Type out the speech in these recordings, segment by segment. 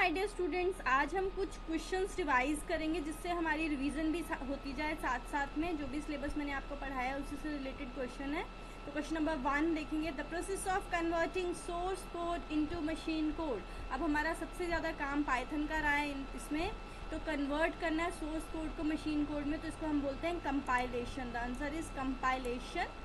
My dear students, आज हम कुछ क्वेश्चंस रिवाइज करेंगे जिससे हमारी रिवीजन भी होती जाए साथ साथ में। जो भी सिलेबस मैंने आपको पढ़ाया है उसी से रिलेटेड क्वेश्चन है। तो क्वेश्चन नंबर 1 देखेंगे, the process of converting source code into machine code. अब हमारा सबसे ज़्यादा काम पाइथन का रहा है इसमें, तो कन्वर्ट करना है सोर्स कोड को मशीन कोड में, तो इसको हम बोलते हैं compilation. The answer is compilation.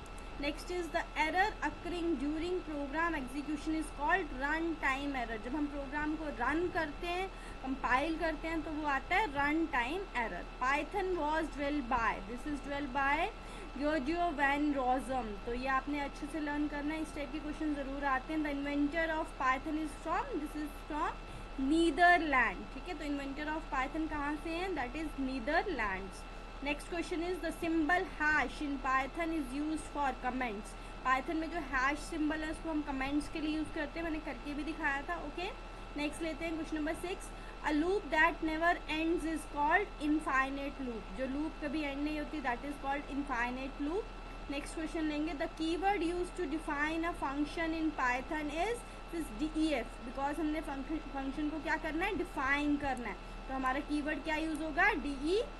Next is the error occurring during program execution is called run time error. जब हम प्रोग्राम को रन करते हैं, कंपाइल करते हैं, तो वो आता है run time error. Python was dwelled by, this is dwelled by Giorgio van Rossum. तो ये आपने अच्छे से लर्न करना है, इस टाइप के क्वेश्चन जरूर आते हैं। The inventor of Python is from, this is from Netherland. ठीक है, तो इन्वेंटर ऑफ पाइथन कहाँ से हैं? That is Netherlands. Next question is the symbol hash in Python is use for comments. Python में जो हैश सिंबल है उसको हम कमेंट्स के लिए यूज करते हैं, मैंने करके भी दिखाया था। ओके, नेक्स्ट लेते हैं question number 6। A loop that never ends is called infinite loop. जो लूप कभी एंड नहीं होती that is called infinite loop. Next question लेंगे, the keyword use to define a function in Python is DEF। Because हमने function को क्या करना है? डिफाइन करना है, तो हमारा कीवर्ड क्या यूज होगा? DEF।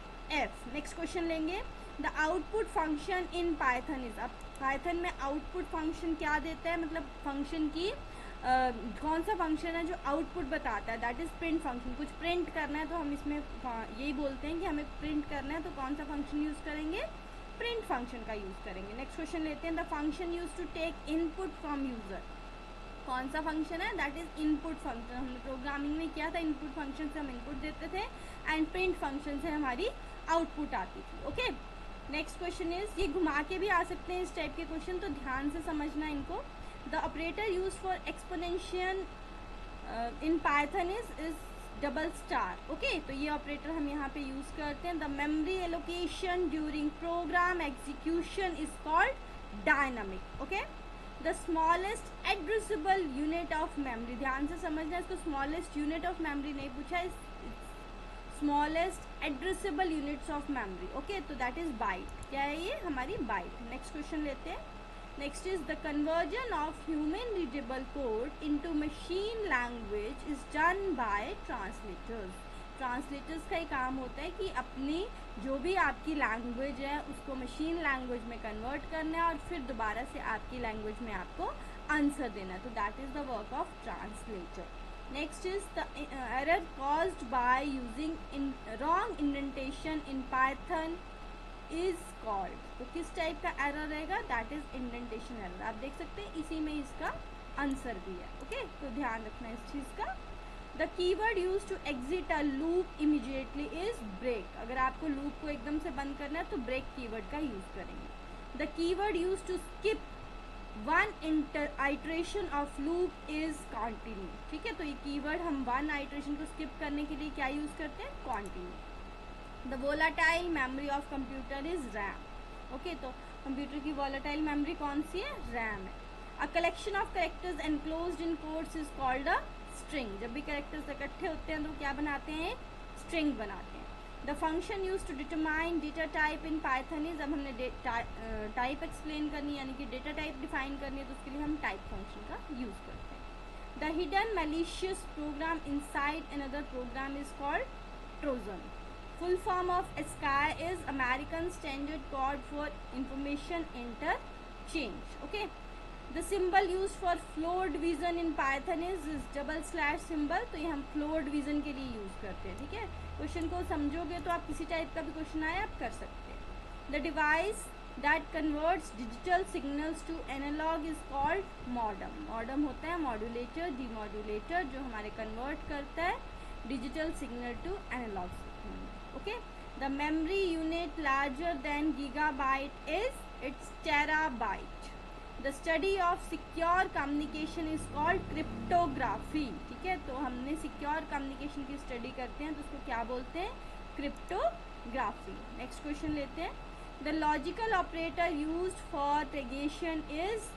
नेक्स्ट क्वेश्चन लेंगे, the output function in Python is. अब पाइथन में आउटपुट फंक्शन क्या देता है, मतलब फंक्शन की कौन सा फंक्शन है जो आउटपुट बताता है? That is print function. कुछ प्रिंट करना है तो हम इसमें यही बोलते हैं कि हमें प्रिंट करना है, तो कौन सा फंक्शन यूज करेंगे? प्रिंट फंक्शन का यूज करेंगे। नेक्स्ट क्वेश्चन लेते हैं, the function use to take input from user. कौन सा फंक्शन है? That is input function. हमने प्रोग्रामिंग में किया था, इनपुट फंक्शन से हम इनपुट देते थे एंड प्रिंट फंक्शन से हमारी आउटपुट आती थी। ओके, नेक्स्ट क्वेश्चन इज, ये घुमा के भी आ सकते हैं इस टाइप के क्वेश्चन, तो ध्यान से समझना इनको। The operator use for exponential in Python is double star. Okay, तो ये ऑपरेटर हम यहाँ पे यूज करते हैं। The memory allocation during program execution is called dynamic. Okay, the smallest addressable unit of memory. ध्यान से समझना, इसको स्मॉलेस्ट यूनिट ऑफ मेमोरी नहीं पूछा, इस smallest addressable units of memory. Okay, तो दैट इज बाइट। क्या है ये? हमारी बाइट। नेक्स्ट क्वेश्चन लेते हैं। Next is the conversion of human readable code into machine language is done by translators. Translators का ही काम होता है कि अपनी जो भी आपकी लैंग्वेज है उसको मशीन लैंग्वेज में कन्वर्ट करना है और फिर दोबारा से आपकी लैंग्वेज में आपको आंसर देना है, तो that is the work of translator. Next is the error caused by using wrong indentation in Python is called. तो किस टाइप का एरर रहेगा? That is indentation error. आप देख सकते हैं इसी में इसका आंसर भी है। ओके, तो ध्यान रखना इस चीज का। The keyword use to exit a loop immediately is break. अगर आपको लूप को एकदम से बंद करना है तो ब्रेक कीवर्ड का यूज करेंगे। The keyword use to skip one iteration of loop is continue. ठीक है, तो ये कीवर्ड हम वन आइट्रेशन को स्किप करने के लिए क्या यूज करते हैं? Continue. The volatile memory of computer is RAM. Okay, तो कंप्यूटर की वोलाटाइल मेमोरी कौन सी है? रैम है। A collection of characters enclosed in codes is called a string. जब भी कैरेक्टर्स इकट्ठे होते हैं तो क्या बनाते हैं? स्ट्रिंग बनाते हैं। The function use to determine data type in Python is. अब हमने टाइप एक्सप्लेन करनी यानी कि डेटा टाइप डिफाइन करनी है, तो उसके लिए हम टाइप फंक्शन का यूज करते हैं। The hidden malicious program inside another program is called Trojan. Full form of ASCII is American Standard Code for Information Interchange. Okay, the symbol used for floor division in Python is / symbol। तो ये हम floor division के लिए use करते हैं। ठीक है, question को समझोगे तो आप किसी टाइप का भी क्वेश्चन आए आप कर सकते हैं। The device that converts digital signals to analog is called modem। modem होता है मॉड्यूलेटर, डीमॉड्यूलेटर, जो हमारे कन्वर्ट करता है digital signal to analogue signal. Okay, the memory unit larger than gigabyte is its terabyte. The study of secure communication is called cryptography। ठीक है, तो हमने सिक्योर कम्युनिकेशन की स्टडी करते हैं तो उसको क्या बोलते हैं? क्रिप्टोग्राफी। नेक्स्ट क्वेश्चन लेते हैं, the logical operator used for negation is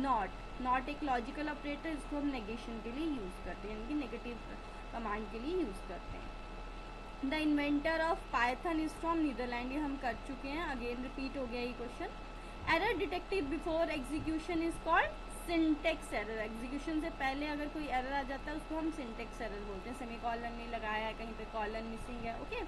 not. Not एक लॉजिकल ऑपरेटर, इसको हम नेगेशन के लिए यूज करते हैं, यानी कि नेगेटिव कमांड के लिए यूज करते हैं। The inventor of Python is from Netherland. ये हम कर चुके हैं, अगेन रिपीट हो गया ये question. Error detective before execution is called syntax error, execution से पहले अगर कोई एरर आ जाता है उसको हम सिंटेक्स एरर बोलते हैं, सेमीकोलन नहीं लगाया है, कहीं पे कॉलन मिसिंग है, okay.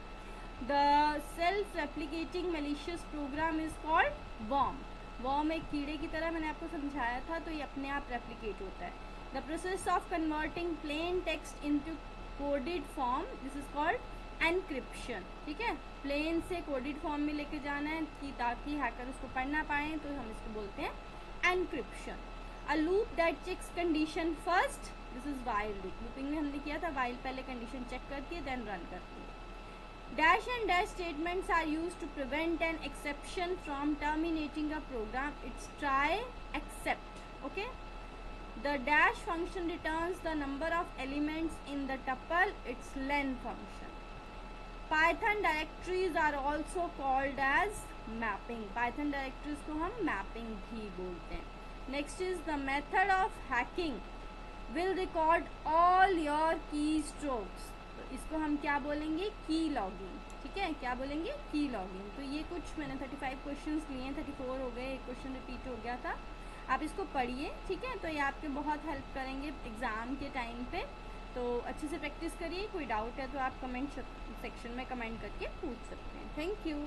The self replicating malicious program is called worm. Worm एक कीड़े की तरह मैंने आपको समझाया था, तो ये अपने आप रेप्लिकेट होता है। The process of converting plain text into coded form, this is called encryption, ठीक है। प्लेन से कोडेड फॉर्म में लेके जाना है कि ताकि हैकर उसको पढ़ ना पाए, तो हम इसको बोलते हैं encryption. A loop that checks condition first, this is while loop. Looping में हमने किया था वाइल पहले कंडीशन चेक करती है देन रन करती है। Dash and dash statements are used to prevent an exception from terminating a program. It's try except, okay. The dash function returns the number of elements in the tuple, its len function. Python directories are also called as mapping. Python directories को हम mapping भी बोलते हैं। Next is the method of hacking will record all your keystrokes. तो इसको हम क्या बोलेंगे, की लॉगिंग, ठीक है। क्या बोलेंगे, की लॉगिंग। तो ये कुछ मैंने 35 क्वेश्चंस लिए हैं, 34 हो गए, एक क्वेश्चन रिपीट हो गया था। आप इसको पढ़िए, ठीक है, तो ये आपके बहुत हेल्प करेंगे एग्ज़ाम के टाइम पे। तो अच्छे से प्रैक्टिस करिए। कोई डाउट है तो आप कमेंट सेक्शन में कमेंट करके पूछ सकते हैं। Thank you.